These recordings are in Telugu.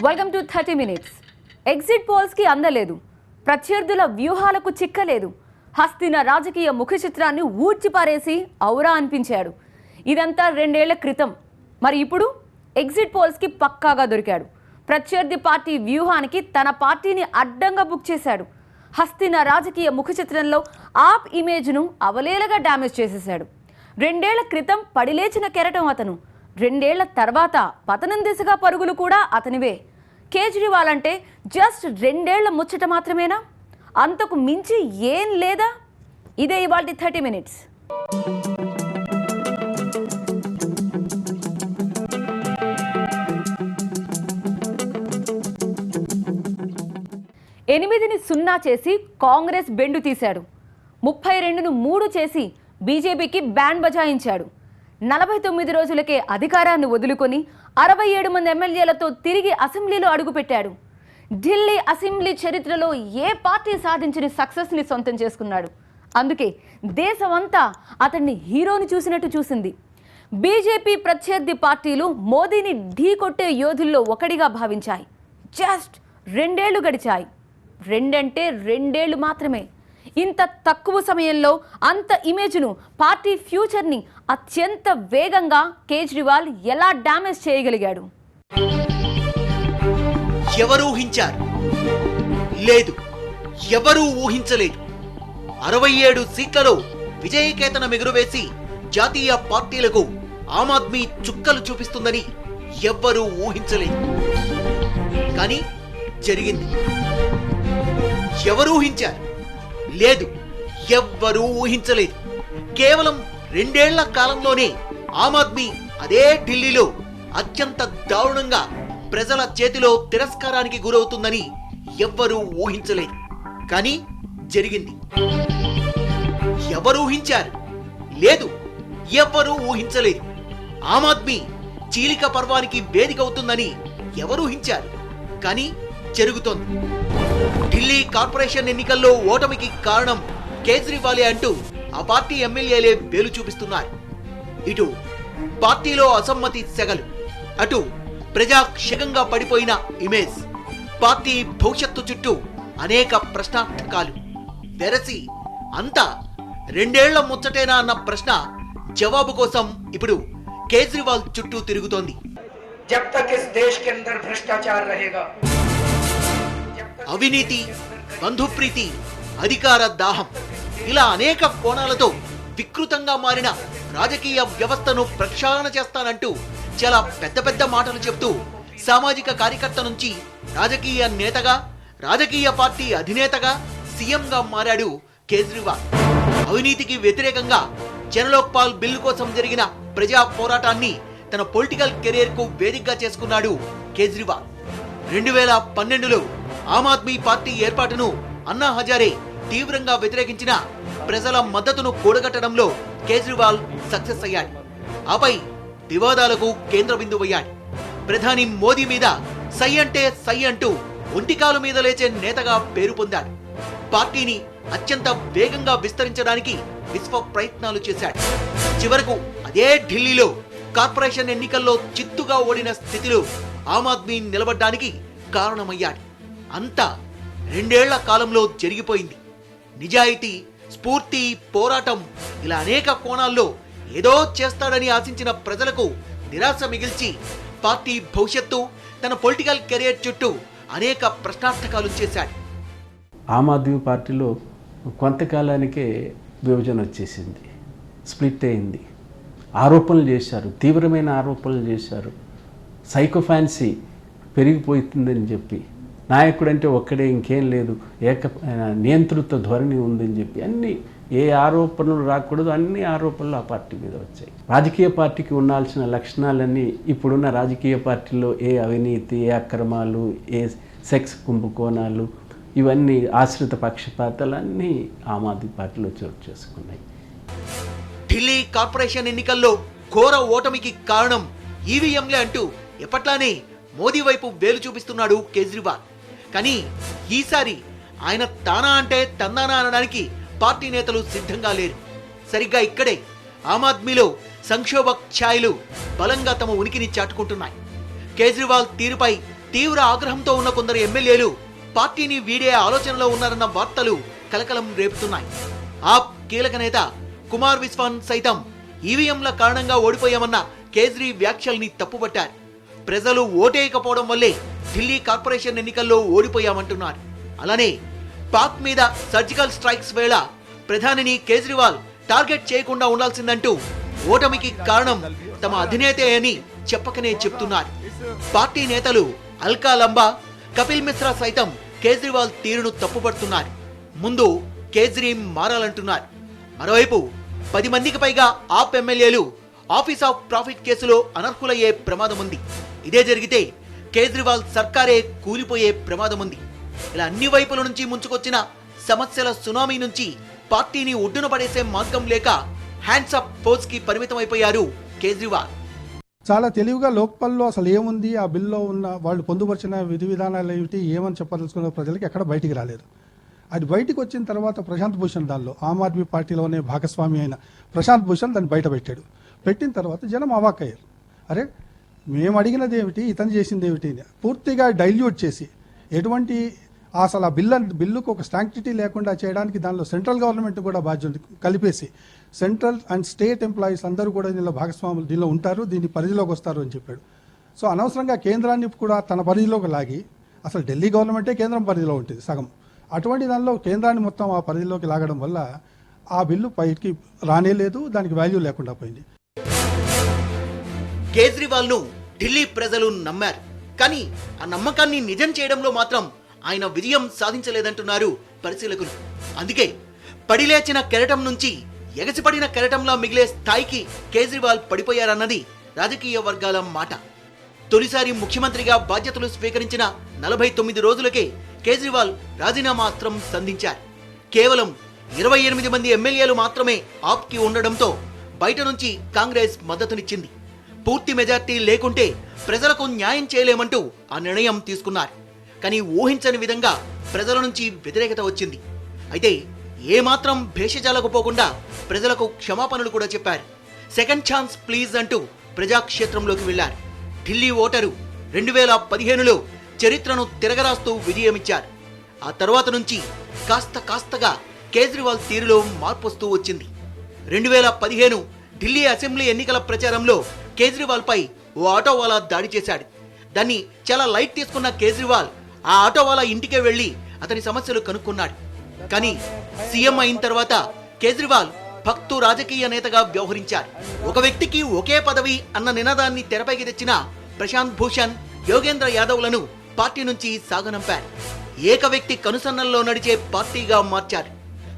Welcome to 30 minutes. ఎగ్జిట్ పోల్స్కి అందలేదు, ప్రత్యర్థుల వ్యూహాలకు చిక్కలేదు, హస్తిన రాజకీయ ముఖ చిత్రాన్ని ఊడ్చిపారేసి ఔరా అనిపించాడు. ఇదంతా 2 ఏళ్ల క్రితం. మరి ఇప్పుడు ఎగ్జిట్ పోల్స్కి పక్కాగా దొరికాడు. ప్రత్యర్థి పార్టీ వ్యూహానికి తన పార్టీని అడ్డంగా బుక్ చేశాడు. హస్తిన రాజకీయ ముఖ చిత్రంలో ఆప్ ఇమేజ్ను అవలేలగా డ్యామేజ్ చేసేశాడు. 2 ఏళ్ల క్రితం పడిలేచిన కెరటం అతను. 2 ఏళ్ల తర్వాత పతనం దిశగా పరుగులు కూడా అతనివే. కేజ్రీవాల్ అంటే జస్ట్ 2 ఏళ్ల ముచ్చట మాత్రమేనా? అంతకు మించి ఏం లేదా? ఇదే ఇవాల్టి 30 మినిట్స్. ఎనిమిదిని 0 చేసి కాంగ్రెస్ బెండు తీశాడు. 32ను 3 చేసి బీజేపీకి బ్యాండ్ బజాయించాడు. 49 రోజులకే అధికారాన్ని వదులుకొని 67 మంది ఎమ్మెల్యేలతో తిరిగి అసెంబ్లీలో అడుగుపెట్టాడు. ఢిల్లీ అసెంబ్లీ చరిత్రలో ఏ పార్టీ సాధించిన సక్సెస్ని సొంతం చేసుకున్నాడు. అందుకే దేశమంతా అతన్ని హీరోని చూసినట్టు చూసింది. బీజేపీ ప్రత్యర్థి పార్టీలు మోదీని ఢీకొట్టే యోధుల్లో ఒకడిగా భావించాయి. జస్ట్ 2 ఏళ్లు గడిచాయి. 2 అంటే 2 ఏళ్లు మాత్రమే. ఇంత తక్కువ సమయంలో అంత ఇమేజ్ను, పార్టీ ఫ్యూచర్ని అత్యంత వేగంగా కేజ్రీవాల్ ఎలా డ్యామేజ్ చేయగలిగాడు? ఎవరు ఊహించారు? లేదు, ఎవరూ ఊహించలేదు. 67 సీట్లలో విజయకేతనం ఎగురవేసి జాతీయ పార్టీలకు ఆమ్ ఆద్మీ చుక్కలు చూపిస్తుందని ఎవ్వరూ ఊహించలేదు. కానీ జరిగింది. ఎవరు ఊహించారు? లేదు, ఎవ్వరూ ఊహించలేదు. కేవలం 2 ఏళ్ల కాలంలోనే ఆమ్ ఆద్మీ అదే ఢిల్లీలో అత్యంత దారుణంగా ప్రజల చేతిలో తిరస్కారానికి గురవుతుందని ఎవ్వరూ ఊహించలేదు. కానీ జరిగింది. ఎవరు ఊహించారు? లేదు, ఎవ్వరూ ఊహించలేదు. ఆమ్ ఆద్మీ చీలిక పర్వానికి వేదిక అవుతుందని ఎవరు ఊహించారు? కానీ జరుగుతోంది. ఢిల్లీ కార్పొరేషన్ ఎన్నికల్లో ఓటమికి కారణం కేజ్రీవాలే అంటూ ఆ పార్టీ ఎమ్మెల్యేలే వేలు చూపిస్తున్నారు. ఇటు పార్టీలో అసమ్మతి సెగలు, అటు ప్రజాక్షేకంగా పడిపోయిన ఇమేజ్, పార్టీ భవిష్యత్తు చుట్టూ అనేక ప్రశ్నార్థకాలు. వెరసి అంతా 2 ఏళ్ల ముచ్చటేనా అన్న ప్రశ్న జవాబు కోసం ఇప్పుడు కేజ్రీవాల్ చుట్టూ తిరుగుతోంది. जब तक इस देश के अंदर भ्रष्टाचार रहेगा, అవినీతి, బంధుప్రీతి, అధికార దాహం, ఇలా అనేక కోణాలతో వికృతంగా మారిన రాజకీయ వ్యవస్థను ప్రక్షాళన చేస్తానంటూ చాలా పెద్ద పెద్ద మాటలు చెప్తూ సామాజిక కార్యకర్త నుంచి రాజకీయ నేతగా, రాజకీయ పార్టీ అధినేతగా, సీఎంగా మారాడు కేజ్రీవాల్. అవినీతికి వ్యతిరేకంగా జనలోక్పాల్ బిల్లు కోసం జరిగిన ప్రజా పోరాటాన్ని తన పొలిటికల్ కెరీర్ కు వేదికగా చేసుకున్నాడు కేజ్రీవాల్. 2012లో ఆమ్ ఆద్మీ పార్టీ ఏర్పాటును అన్నా హజారే తీవ్రంగా వ్యతిరేకించిన ప్రజల మద్దతును కూడగట్టడంలో కేజ్రీవాల్ సక్సెస్ అయ్యాడు. ఆపై వివాదాలకు కేంద్ర బిందువయ్యాడు. ప్రధాని మోదీ మీద సై అంటే సై అంటూ ఒంటికాలు మీద లేచే నేతగా పేరు పొందాడు. పార్టీని అత్యంత వేగంగా విస్తరించడానికి విశ్వ ప్రయత్నాలు చేశాడు. చివరకు అదే ఢిల్లీలో కార్పొరేషన్ ఎన్నికల్లో చిత్తుగా ఓడిన స్థితిలో ఆమ్ ఆద్మీ నిలబడ్డానికి కారణమయ్యాడు. అంతా 2 ఏళ్ల కాలంలో జరిగిపోయింది. నిజాయితీ, స్ఫూర్తి, పోరాటం, ఇలా అనేక కోణాల్లో ఏదో చేస్తాడని ఆశించిన ప్రజలకు నిరాశ మిగిల్చి పార్టీ భవిష్యత్తు, తన పొలిటికల్ కెరీర్ చుట్టూ అనేక ప్రశ్నార్థకాలు చేశాడు. ఆమ్ ఆద్మీ పార్టీలో కొంతకాలానికే విభజన వచ్చేసింది, స్ప్లిట్ అయింది. ఆరోపణలు చేశారు, తీవ్రమైన ఆరోపణలు చేశారు. సైకో ఫ్యాన్సీ పెరిగిపోతుందని చెప్పి, నాయకుడు అంటే ఒక్కడే, ఇంకేం లేదు, నియంతృత్వ ధోరణి ఉందని చెప్పి అన్ని ఏ ఆరోపణలు రాకూడదు అన్ని ఆరోపణలు ఆ పార్టీ మీద వచ్చాయి. రాజకీయ పార్టీకి ఉండాల్సిన లక్షణాలన్నీ ఇప్పుడున్న రాజకీయ పార్టీలో ఏ అవినీతి, ఏ అక్రమాలు, ఏ సెక్స్ కుంభకోణాలు, ఇవన్నీ ఆశ్రిత పక్షపాతాలన్నీ ఆమ్ ఆద్మీ పార్టీలో చోటు చేసుకున్నాయి. ఢిల్లీ కార్పొరేషన్ ఎన్నికల్లో ఘోర ఓటమికి కారణం ఈవీఎంలే అంటూ ఎప్పట్లానే మోదీ వైపు వేలు చూపిస్తున్నాడు కేజ్రీవాల్. కానీ ఈసారి ఆయన తానా అంటే తందానా అనడానికి పార్టీ నేతలు సిద్ధంగా లేరు. సరిగ్గా ఇక్కడే ఆమ్ ఆద్మీలో సంక్షోభ ఛాయలు బలంగా తమ ఉనికిని చాటుకుంటున్నాయి. కేజ్రీవాల్ తీరుపై తీవ్ర ఆగ్రహంతో ఉన్న కొందరు ఎమ్మెల్యేలు పార్టీని వీడే ఆలోచనలో ఉన్నారన్న వార్తలు కలకలం రేపుతున్నాయి. ఆప్ కీలక నేత కుమార్ విశ్వాన్ సైతం ఈవీఎంల కారణంగా ఓడిపోయామన్న కేజ్రీ వ్యాఖ్యల్ని తప్పుపట్టారు. ప్రజలు ఓటేయకపోవడం వల్లే ఢిల్లీ కార్పొరేషన్ ఎన్నికల్లో ఓడిపోయామంటున్నారు. అలానే పాక్ మీద సర్జికల్ స్ట్రైక్స్ వేళ ప్రధానిని కేజ్రీవాల్ టార్గెట్ చేయకుండా ఉండాల్సిందంటూ ఓటమికి కారణం తమ అధినేతే అని చెప్పకనే చెప్తున్నారు. పార్టీ నేతలు అల్కా లంబా, కపిల్ మిశ్రా సైతం కేజ్రీవాల్ తీరును తప్పుపడుతున్నారు. ముందు కేజ్రీ మారాలంటున్నారు. మరోవైపు 10 మందికి పైగా ఆప్ ఎమ్మెల్యేలు ఆఫీస్ ఆఫ్ ప్రాఫిట్ కేసులో అనర్హులయ్యే ప్రమాదం ఉంది. ఇదే జరిగితే కేజ్రీవాల్ సర్కారే కూలిపోయే ప్రమాదం ఉంది. ఇలా అన్ని వైపుల నుంచి ముంచుకొచ్చిన సమస్యల సునామీ నుంచి పార్టీని ఒడ్డున పడేసే మార్గం లేక హ్యాండ్స్ అప్ ఫోర్స్ కి పరిమితమైపోయారు కేజ్రీవాల్. చాలా తెలివిగా లోక్పాల్లో అసలు ఏముంది, ఆ బిల్లో ఉన్న వాళ్ళు పొందుపరిచిన విధి విధానాలు ఏమిటి, ఏమని చెప్పదలుచుకున్న ప్రజలకి ఎక్కడ బయటికి రాలేదు. అది బయటికి వచ్చిన తర్వాత ప్రశాంత్ భూషణ్ దానిలో ఆమ్ ఆద్మీ పార్టీలోనే భాగస్వామి అయిన ప్రశాంత్ భూషణ్ దాన్ని బయట పెట్టాడు. పెట్టిన తర్వాత జనం అవాక్కయ్యారు. అరే మేము అడిగినది ఏమిటి, ఇతను చేసింది ఏమిటి, పూర్తిగా డైల్యూట్ చేసి ఎటువంటి అసలు ఆ బిల్లుకు ఒక స్టాంక్టిటీ లేకుండా చేయడానికి దానిలో సెంట్రల్ గవర్నమెంట్ కూడా బాధ్యత కలిపేసి సెంట్రల్ అండ్ స్టేట్ ఎంప్లాయీస్ అందరూ కూడా దీనిలో భాగస్వాములు దీనిలో ఉంటారు, దీని పరిధిలోకి వస్తారు అని చెప్పాడు. సో అనవసరంగా కేంద్రాన్ని కూడా తన పరిధిలోకి లాగి, అసలు ఢిల్లీ గవర్నమెంటే కేంద్రం పరిధిలో ఉంటుంది సగం, అటువంటి దానిలో కేంద్రాన్ని మొత్తం ఆ పరిధిలోకి లాగడం వల్ల ఆ బిల్లు పైకి రానేలేదు, దానికి వాల్యూ లేకుండా పోయింది. కేజ్రీవాల్ ను ఢిల్లీ ప్రజలు నమ్మారు. కానీ ఆ నమ్మకాన్ని నిజం చేయడంలో మాత్రం ఆయన విజయం సాధించలేదంటున్నారు పరిశీలకులు. అందుకే పడిలేచిన కెరటం నుంచి ఎగసిపడిన కెరటంలా మిగిలే స్థాయికి కేజ్రీవాల్ పడిపోయారన్నది రాజకీయ వర్గాల మాట. తొలిసారి ముఖ్యమంత్రిగా బాధ్యతలు స్వీకరించిన 49 రోజులకే కేజ్రీవాల్ రాజీనామా అస్త్రం సంధించారు. కేవలం 28 మంది ఎమ్మెల్యేలు మాత్రమే ఆప్కి ఉండడంతో బయట నుంచి కాంగ్రెస్ మద్దతునిచ్చింది. పూర్తి మెజార్టీ లేకుంటే ప్రజలకు న్యాయం చేయలేమంటూ ఆ నిర్ణయం తీసుకున్నారు. కానీ ఊహించని విధంగా ప్రజల నుంచి వ్యతిరేకత వచ్చింది. అయితే ఏమాత్రం భేషజాలకు పోకుండా ప్రజలకు క్షమాపణలు కూడా చెప్పారు. సెకండ్ ఛాన్స్ ప్లీజ్ అంటూ ప్రజాక్షేత్రంలోకి వెళ్లారు. ఢిల్లీ ఓటరు 2015లో చరిత్రను తిరగరాస్తూ విజయమిచ్చారు. ఆ తర్వాత నుంచి కాస్తగా కేజ్రీవాల్ తీరులో మార్పు వస్తూ వచ్చింది. 2015 ఢిల్లీ అసెంబ్లీ ఎన్నికల ప్రచారంలో కేజ్రీవాల్ పై ఓ ఆటోవాలా దాడి చేశాడు. దాన్ని చాలా లైట్ తీసుకున్న కేజ్రీవాల్ ఆ ఆటోవాలా ఇంటికే వెళ్లి అతని సమస్యలు కనుక్కున్నాడు. కానీ సీఎం అయిన తర్వాత కేజ్రీవాల్ భక్తు రాజకీయ నేతగా వ్యవహరించారు. ఒక వ్యక్తికి ఒకే పదవి అన్న నినాదాన్ని తెరపైకి తెచ్చిన ప్రశాంత్ భూషణ్, యోగేంద్ర యాదవ్లను పార్టీ నుంచి సాగనంపారు. ఏక వ్యక్తి కనుసన్నల్లో నడిచే పార్టీగా మార్చారు.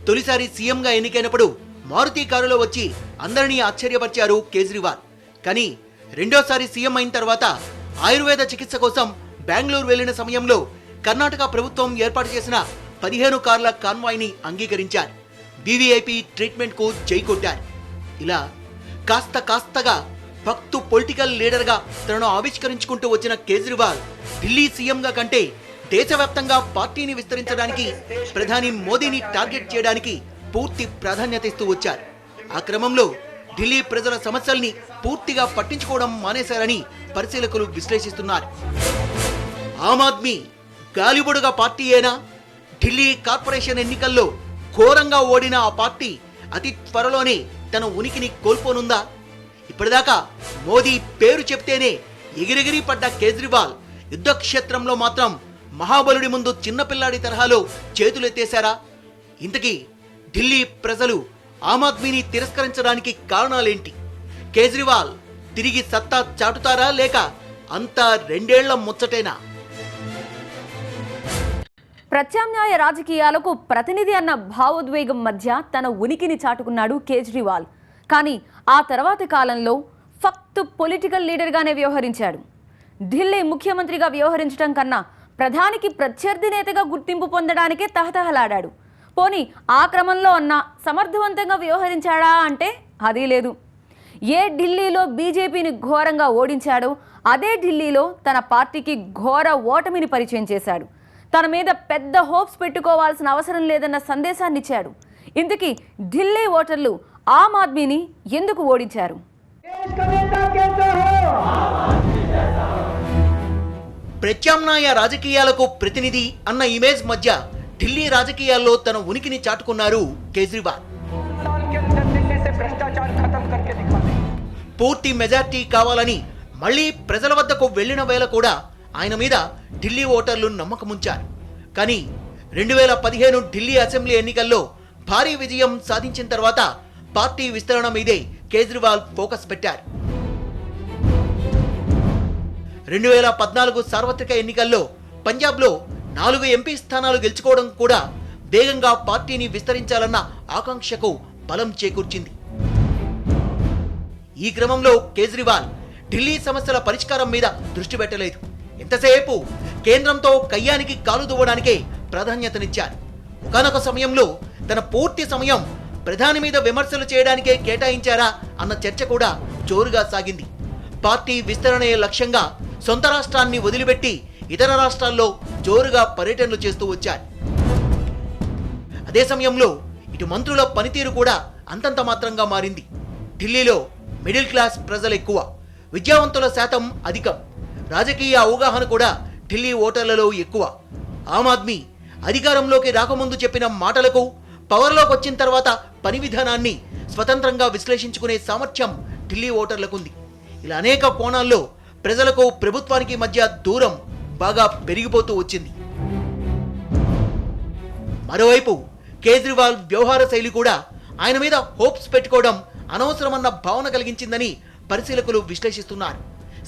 తొలిసారి సీఎంగా ఎన్నికైనప్పుడు మారుతి కారులో వచ్చి అందరినీ ఆశ్చర్యపరిచారు కేజ్రీవాల్. కానీ రెండోసారి సీఎం అయిన తర్వాత ఆయుర్వేద చికిత్స కోసం బెంగళూరు వెళ్లిన సమయంలో కర్ణాటక ప్రభుత్వం ఏర్పాటు చేసిన 15 కార్ల కాన్వాయ్ని అంగీకరించారు. వీవీఐపీ ట్రీట్మెంట్ కు జై కొట్టారు. ఇలా కాస్తగా భక్తు పొలిటికల్ లీడర్ గా తనను ఆవిష్కరించుకుంటూ వచ్చిన కేజ్రీవాల్ ఢిల్లీ సీఎంగా కంటే దేశవ్యాప్తంగా పార్టీని విస్తరించడానికి, ప్రధాని మోదీని టార్గెట్ చేయడానికి పూర్తి ప్రాధాన్యత ఇస్తూ వచ్చారు. ఆ క్రమంలో ఢిల్లీ ప్రజల సమస్యల్ని పూర్తిగా పట్టించుకోవడం మానేశారని పరిశీలకులు విశ్లేషిస్తున్నారు. ఆమ్ ఆద్మీ గాలిబొడుగా పార్టీయేనా? ఢిల్లీ కార్పొరేషన్ ఎన్నికల్లో ఘోరంగా ఓడిన ఆ పార్టీ అతి త్వరలోనే తన ఉనికిని కోల్పోనుందా? ఇప్పటిదాకా మోదీ పేరు చెప్తేనే ఎగిరెగిరి పడ్డ కేజ్రీవాల్ యుద్ధక్షేత్రంలో మాత్రం మహాబలుడి ముందు చిన్నపిల్లాడి తరహాలో చేతులెత్తేశారా? ఇంతకీ ఢిల్లీ ప్రజలు ఆమ్ ఆద్మీని తిరస్కరించడానికి కారణాలేంటి? కేజ్రీవాల్ తిరిగి సత్తా చాటుతారా, లేక అంతా 2 ఏళ్ల ముచ్చటేనా? ప్రత్యామ్నాయ రాజకీయాలకు ప్రతినిధి అన్న భావోద్వేగం మధ్య తన ఉనికిని చాటుకున్నాడు కేజ్రీవాల్. కానీ ఆ తర్వాతి కాలంలో ఫక్తు పొలిటికల్ లీడర్గానే వ్యవహరించాడు. ఢిల్లీ ముఖ్యమంత్రిగా వ్యవహరించడం కన్నా ప్రధానికి ప్రత్యర్థి నేతగా గుర్తింపు పొందడానికే తహతహలాడాడు. పోనీ ఆ క్రమంలో అన్న సమర్థవంతంగా వ్యవహరించాడా అంటే అదీ లేదు. ఏ ఢిల్లీలో బీజేపీని ఘోరంగా ఓడించాడో అదే ఢిల్లీలో తన పార్టీకి ఘోర ఓటమిని పరిచయం చేశాడు. తన మీద పెద్ద హోప్స్ పెట్టుకోవాల్సిన అవసరం లేదన్న సందేశాన్ని ఇచ్చాడు. ఇంతకీ ఢిల్లీ ఓటర్లు ఆమ్ ఆద్మీని ఎందుకు ఓడించారు? ప్రత్యామ్నాయ రాజకీయాలకు ప్రతినిధి అన్న ఇమేజ్ మధ్య ఢిల్లీ రాజకీయాల్లో తన ఉనికిని చాటుకున్నారు కేజ్రీవాల్. के अंदर दिल्ली से भ्रष्टाचार खत्म करके दिखाते हैं। పూర్తి మెజార్టీ కావాలని మళ్లీ ప్రజల వద్దకు వెళ్లిన వేళ కూడా ఆయన మీద ఢిల్లీ ఓటర్లు నమ్మకముంచారు. కానీ 2015 ఢిల్లీ అసెంబ్లీ ఎన్నికల్లో భారీ విజయం సాధించిన తర్వాత పార్టీ విస్తరణ మీదే కేజ్రీవాల్ ఫోకస్ పెట్టారు. 2014 సార్వత్రిక ఎన్నికల్లో పంజాబ్లో 4 ఎంపీ స్థానాలు గెలుచుకోవడం కూడా వేగంగా పార్టీని విస్తరించాలన్న ఆకాంక్షకు బలం చేకూర్చింది. ఈ క్రమంలో కేజ్రీవాల్ ఢిల్లీ సమస్యల పరిష్కారం మీద దృష్టి పెట్టలేదు. ఎంతసేపు కేంద్రంతో కయ్యానికి కాలు దువ్వడానికే ప్రాధాన్యతనిచ్చారు. ఒకానొక సమయంలో తన పూర్తి సమయం ప్రధాని మీద విమర్శలు చేయడానికే కేటాయించారా అన్న చర్చ కూడా జోరుగా సాగింది. పార్టీ విస్తరణే లక్ష్యంగా సొంత రాష్ట్రాన్ని వదిలిపెట్టి ఇతర రాష్ట్రాల్లో జోరుగా పర్యటనలు చేస్తూ వచ్చారు. అదే సమయంలో ఇటు మంత్రుల పనితీరు కూడా అంతంత మాత్రంగా మారింది. ఢిల్లీలో మిడిల్ క్లాస్ ప్రజలు ఎక్కువ, విద్యావంతుల శాతం అధికం, రాజకీయ అవగాహన కూడా ఢిల్లీ ఓటర్లలో ఎక్కువ. ఆమ్ ఆద్మీ అధికారంలోకి రాకముందు చెప్పిన మాటలకు పవర్లోకి వచ్చిన తర్వాత పని విధానాన్ని స్వతంత్రంగా విశ్లేషించుకునే సామర్థ్యం ఢిల్లీ ఓటర్లకుంది. ఇలా అనేక కోణాల్లో ప్రజలకు ప్రభుత్వానికి మధ్య దూరం బాగా పెరిగిపోతూ వచ్చింది. మరోవైపు కేజ్రీవాల్ వ్యవహార శైలి కూడా ఆయన మీద హోప్స్ పెట్టుకోవడం అనవసరమన్న భావన కలిగించిందని పరిశీలకులు విశ్లేషిస్తున్నారు.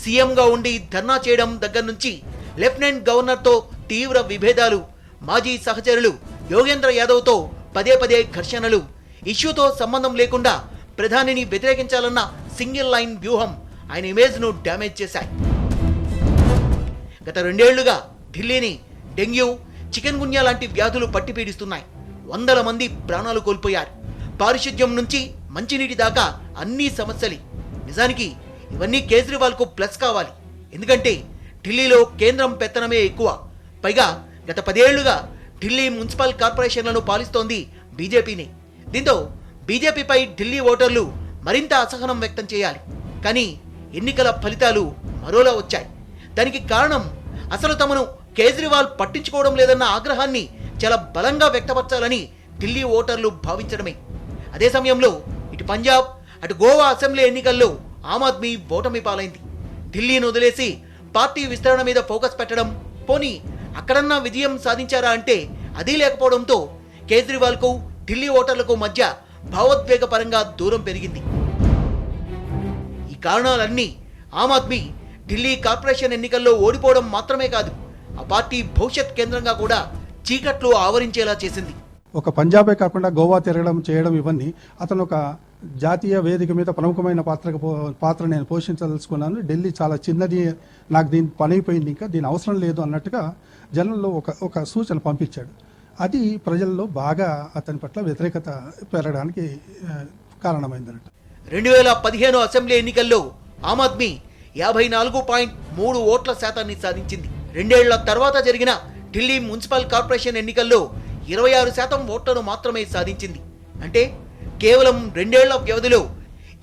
సీఎంగా ఉండి ధర్నా చేయడం దగ్గర నుంచి లెఫ్టినెంట్ గవర్నర్తో తీవ్ర విభేదాలు, మాజీ సహచరులు యోగేంద్ర యాదవ్తో పదే పదే ఘర్షణలు, ఇష్యూతో సంబంధం లేకుండా ప్రధానిని వ్యతిరేకించాలన్న సింగిల్ లైన్ వ్యూహం ఆయన ఇమేజ్ను డ్యామేజ్ చేశాయి. గత 2 ఏళ్లుగా ఢిల్లీని డెంగ్యూ, చికెన్ గున్యా లాంటి వ్యాధులు పట్టిపీడిస్తున్నాయి. వందల మంది ప్రాణాలు కోల్పోయారు. పారిశుద్ధ్యం నుంచి మంచినీటి దాకా అన్ని సమస్యలే. నిజానికి ఇవన్నీ కేజ్రీవాల్కు ప్లస్ కావాలి. ఎందుకంటే ఢిల్లీలో కేంద్రం పెత్తనమే ఎక్కువ. పైగా గత 10 ఏళ్లుగా ఢిల్లీ మున్సిపల్ కార్పొరేషన్లను పాలిస్తోంది బీజేపీనే. దీంతో బీజేపీపై ఢిల్లీ ఓటర్లు మరింత అసహనం వ్యక్తం చేయాలి. కానీ ఎన్నికల ఫలితాలు మరోలా వచ్చాయి. దానికి కారణం అసలు తమను కేజ్రీవాల్ పట్టించుకోవడం లేదన్న ఆగ్రహాన్ని చాలా బలంగా వ్యక్తపరచాలని ఢిల్లీ ఓటర్లు భావించడమే. అదే సమయంలో ఇటు పంజాబ్, అటు గోవా అసెంబ్లీ ఎన్నికల్లో ఆమ్ ఆద్మీ ఓటమి పాలైంది. ఢిల్లీని వదిలేసి పార్టీ విస్తరణ మీద ఫోకస్ పెట్టడం, పోనీ అక్కడన్నా విజయం సాధించారా అంటే అది లేకపోవడంతో కేజ్రీవాల్కు ఢిల్లీ ఓటర్లకు మధ్య భావోద్వేగపరంగా దూరం పెరిగింది. ఈ కారణాలన్నీ ఆమ్ ఆద్మీ ఢిల్లీ కార్పొరేషన్ ఎన్నికల్లో ఓడిపోవడం మాత్రమే కాదు, ఆ పార్టీ భవిష్యత్ కేంద్రంగా కూడా చీకట్లు ఆవరించేలా చేసింది. ఒక పంజాబే కాకుండా గోవా తిరగడం చేయడం ఇవన్నీ అతను ఒక జాతీయ వేదిక మీద ప్రముఖమైన పాత్ర నేను పోషించదలుచుకున్నాను. ఢిల్లీ చాలా చిన్నది, నాకు దీని పని అయిపోయింది, ఇంకా దీని అవసరం లేదు అన్నట్టుగా జనంలో ఒక సూచన పంపించాడు. అది ప్రజల్లో బాగా అతని పట్ల వ్యతిరేకత పెరగడానికి కారణమైందన్నట్టు. 2015 అసెంబ్లీ ఎన్నికల్లో ఆమ్ ఆద్మీ 54.3 ఓట్ల శాతాన్ని సాధించింది. 2 ఏళ్ల తర్వాత జరిగిన ఢిల్లీ మున్సిపల్ కార్పొరేషన్ ఎన్నికల్లో 26% ఓట్లను మాత్రమే సాధించింది. అంటే కేవలం 2 ఏళ్ల వ్యవధిలో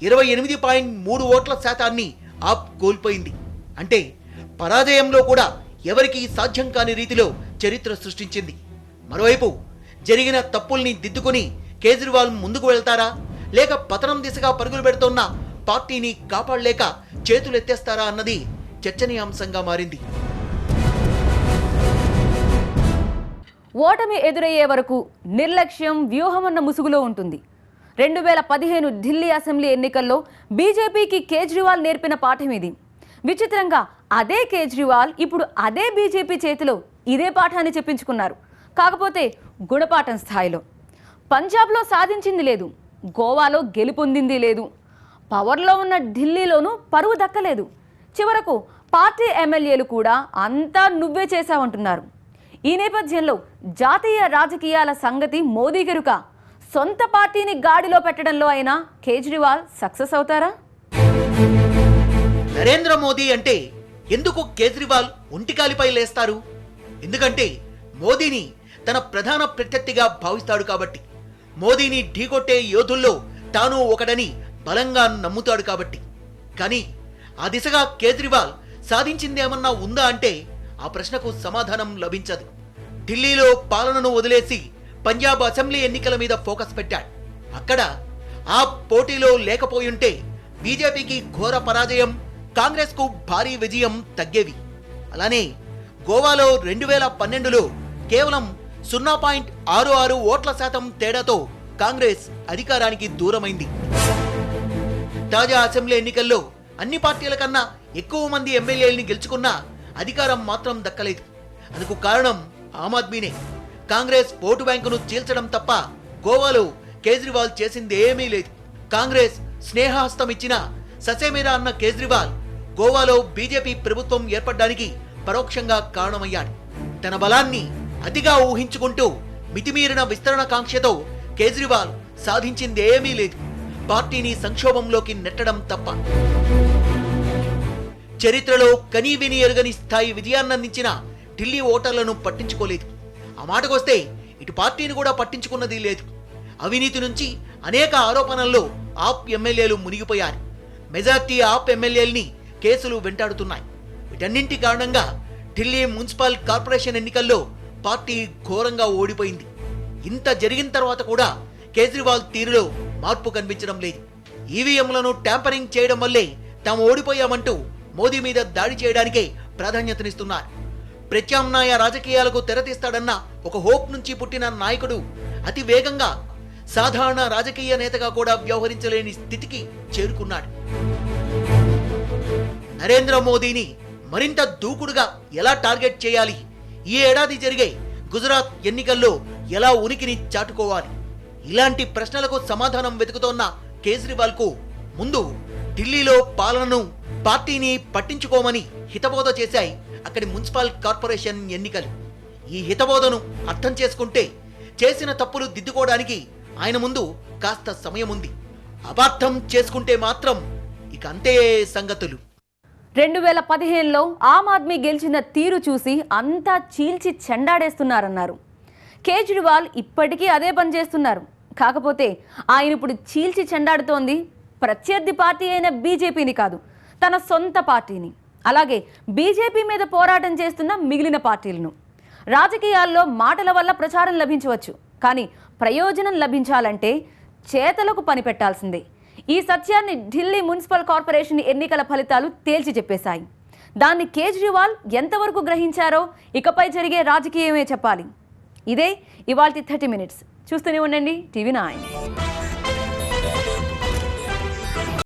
28.3 ఓట్ల శాతాన్ని ఆప్ కోల్పోయింది. అంటే పరాజయంలో కూడా ఎవరికీ సాధ్యం కాని రీతిలో చరిత్ర సృష్టించింది. మరోవైపు జరిగిన తప్పుల్ని దిద్దుకుని కేజ్రీవాల్ ముందుకు వెళ్తారా, లేక పతనం దిశగా పరుగులు పెడుతున్న పార్టీని కాపాడలేక చేతులెత్తేస్తారా అన్నది చర్చనీయాంశంగా మారింది. ఓటమి ఎదురయ్యే వరకు నిర్లక్ష్యం వ్యూహమన్న ముసుగులో ఉంటుంది. 2015 ఢిల్లీ అసెంబ్లీ ఎన్నికల్లో బీజేపీకి కేజ్రీవాల్ నేర్పిన పాఠం ఇది. విచిత్రంగా అదే కేజ్రీవాల్ ఇప్పుడు అదే బీజేపీ చేతిలో ఇదే పాఠాన్ని చెప్పించుకున్నారు. కాకపోతే గుణపాఠం స్థాయిలో. పంజాబ్లో సాధించింది లేదు, గోవాలో గెలుపొందింది లేదు, పవర్లో ఉన్న ఢిల్లీలోనూ పరువు దక్కలేదు. చివరకు పార్టీ ఎమ్మెల్యేలు కూడా అంతా నువ్వే చేశావంటున్నారు. ఈ నేపథ్యంలో జాతీయ రాజకీయాల సంగతి మోదీ గెరుక. సొంత పార్టీని గాడిలో పెట్టడంలో అయినా కేజ్రీవాల్ సక్సెస్ అవుతారా? నరేంద్ర మోదీ అంటే ఎందుకు కేజ్రీవాల్ ఒంటికాలిపై లేస్తారు? ఎందుకంటే మోదీని తన ప్రధాన ప్రత్యర్థిగా భావిస్తాడు కాబట్టి. మోదీని ఢీకొట్టే యోధుల్లో తాను ఒకడని బలంగా నమ్ముతాడు కాబట్టి. కానీ ఆ దిశగా కేజ్రీవాల్ సాధించిందేమన్నా ఉందా అంటే ఆ ప్రశ్నకు సమాధానం లభించదు. ఢిల్లీలో పాలనను వదిలేసి పంజాబ్ అసెంబ్లీ ఎన్నికల మీద ఫోకస్ పెట్టాడు. అక్కడ ఆ పోటీలో లేకపోయుంటే బీజేపీకి ఘోర పరాజయం, కాంగ్రెస్కు భారీ విజయం తగ్గేవి. అలానే గోవాలో 2012లో కేవలం 0.66 ఓట్ల శాతం తేడాతో కాంగ్రెస్ అధికారానికి దూరమైంది. తాజా అసెంబ్లీ ఎన్నికల్లో అన్ని పార్టీల కన్నా ఎక్కువ మంది ఎమ్మెల్యేలని గెలుచుకున్నా అధికారం మాత్రం దక్కలేదు. అందుకు కారణం ఆమ్ ఆద్మీనే. కాంగ్రెస్ ఓటు బ్యాంకును చీల్చడం తప్ప గోవాలో కేజ్రీవాల్ చేసింది ఏమీ లేదు. కాంగ్రెస్ స్నేహహస్తం ఇచ్చిన ససేమిరా అన్న కేజ్రీవాల్ గోవాలో బీజేపీ ప్రభుత్వం ఏర్పడడానికి పరోక్షంగా కారణమయ్యాడు. తన బలాన్ని అతిగా ఊహించుకుంటూ మితిమీరిన విస్తరణ కాంక్షతో కేజ్రీవాల్ సాధించిందేమీ లేదు. పార్టీని సంక్షోభంలోకి నెట్టడం తప్ప. చరిత్రలో కనీవిని ఎరుగని స్థాయి విజయాన్నందించిన ఢిల్లీ ఓటర్లను పట్టించుకోలేదు. ఆ మాటకొస్తే ఇటు పార్టీని కూడా పట్టించుకున్నది లేదు. అవినీతి నుంచి అనేక ఆరోపణల్లో ఆప్ ఎమ్మెల్యేలు మునిగిపోయారు. మెజార్టీ ఆప్ ఎమ్మెల్యేల్ని కేసులు వెంటాడుతున్నాయి. వీటన్నింటి కారణంగా ఢిల్లీ మున్సిపల్ కార్పొరేషన్ ఎన్నికల్లో పార్టీ ఘోరంగా ఓడిపోయింది. ఇంత జరిగిన తర్వాత కూడా కేజ్రీవాల్ తీరులో మార్పు కనిపించడం లేదు. ఈవీఎంలను ట్యాంపరింగ్ చేయడం వల్లే తాము ఓడిపోయామంటూ మోదీ మీద దాడి చేయడానికే ప్రాధాన్యతనిస్తున్నారు. ప్రత్యామ్నాయ రాజకీయాలకు తెరతీస్తాడన్న ఒక హోప్ నుంచి పుట్టిన నాయకుడు అతి వేగంగా సాధారణ రాజకీయ నేతగా కూడా వ్యవహరించలేని స్థితికి చేరుకున్నాడు. నరేంద్ర మోదీని మరింత దూకుడుగా ఎలా టార్గెట్ చేయాలి, ఈ ఏడాది జరిగే గుజరాత్ ఎన్నికల్లో ఎలా ఉనికిని చాటుకోవాలి, ఇలాంటి ప్రశ్నలకు సమాధానం వెతుకుతోన్న కేజ్రీవాల్కు ముందు ఢిల్లీలో పాలనను, పార్టీని పట్టించుకోమని హితబోధ చేశాయి అక్కడి మున్సిపల్ కార్పొరేషన్ ఎన్నికలు. ఈ హితబోధను అర్థం చేసుకుంటే చేసిన తప్పులు దిద్దుకోవడానికి ఆయన ముందు కాస్త సమయం ఉంది. అపార్థం చేసుకుంటే మాత్రం ఇక అంతే సంగతులు. 2015లో ఆమ్ ఆద్మీ గెలిచిన తీరు చూసి అంతా చీల్చి చెండాడేస్తున్నారన్నారు. కేజ్రీవాల్ ఇప్పటికీ అదే పని చేస్తున్నారు. కాకపోతే ఆయన ఇప్పుడు చీల్చి చెండాడుతోంది ప్రత్యర్థి పార్టీ అయిన బీజేపీని కాదు, తన సొంత పార్టీని. అలాగే బీజేపీ మీద పోరాటం చేస్తున్న మిగిలిన పార్టీలను. రాజకీయాల్లో మాటల వల్ల ప్రచారం లభించవచ్చు, కానీ ప్రయోజనం లభించాలంటే చేతలకు పని పెట్టాల్సిందే. ఈ సత్యాన్ని ఢిల్లీ మున్సిపల్ కార్పొరేషన్ ఎన్నికల ఫలితాలు తేల్చి చెప్పేశాయి. దాన్ని కేజ్రీవాల్ ఎంతవరకు గ్రహించారో ఇకపై జరిగే రాజకీయమే చెప్పాలి. ఇదే ఇవాల్టి 30 Minutes. చూస్తూనే ఉండండి TV9.